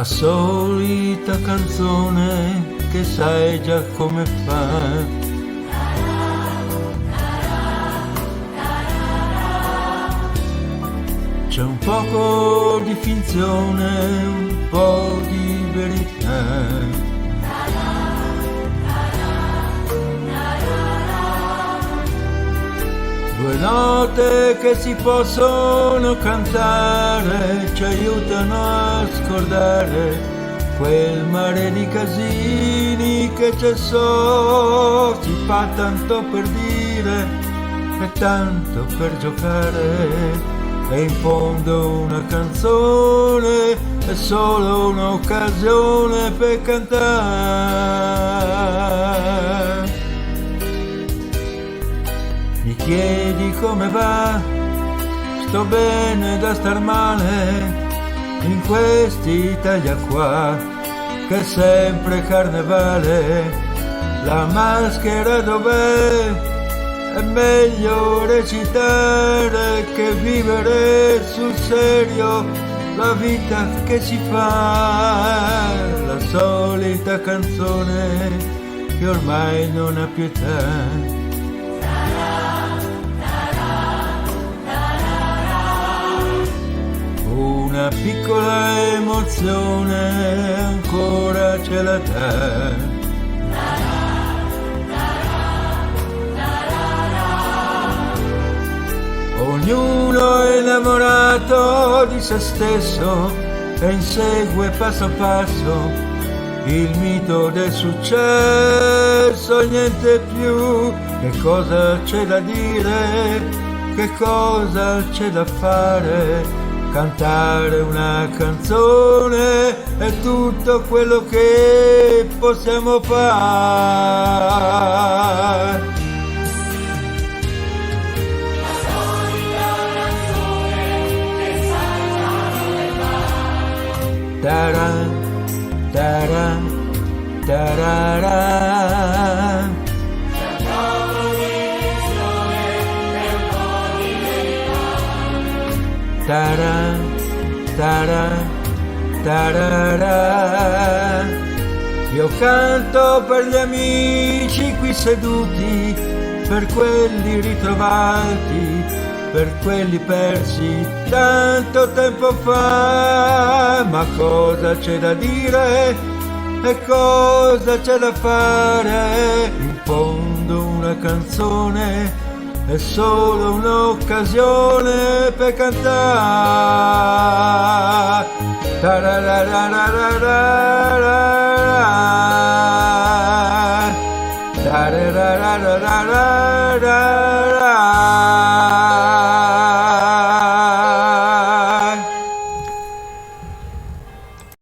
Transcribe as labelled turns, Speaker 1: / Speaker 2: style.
Speaker 1: La solita canzone che sai già come fa. C'è un poco di finzione, un po' di verità. Due note che si possono cantare ci aiutano a scordare quel mare di casini che c'è so. Si fa tanto per dire e tanto per giocare. E in fondo una canzone è solo un'occasione per cantare. Mi chiedi come va, sto bene da star male in quest'Italia qua, che è sempre carnevale. La maschera dov'è? È meglio recitare che vivere sul serio la vita che si fa. La solita canzone che ormai non ha più età. Una piccola emozione ancora ce la dà. Ognuno è innamorato di se stesso e insegue passo passo il mito del successo e niente più. Che cosa c'è da dire? Che cosa c'è da fare? Cantare una canzone è tutto quello che possiamo fare. Taran, taran, tarara. Taran, taran, tarara. Io canto per gli amici qui seduti, per quelli ritrovati, per quelli persi tanto tempo fa. Ma cosa c'è da dire e cosa c'è da fare? In fondo una canzone è solo un'occasione per cantare. Tararararara.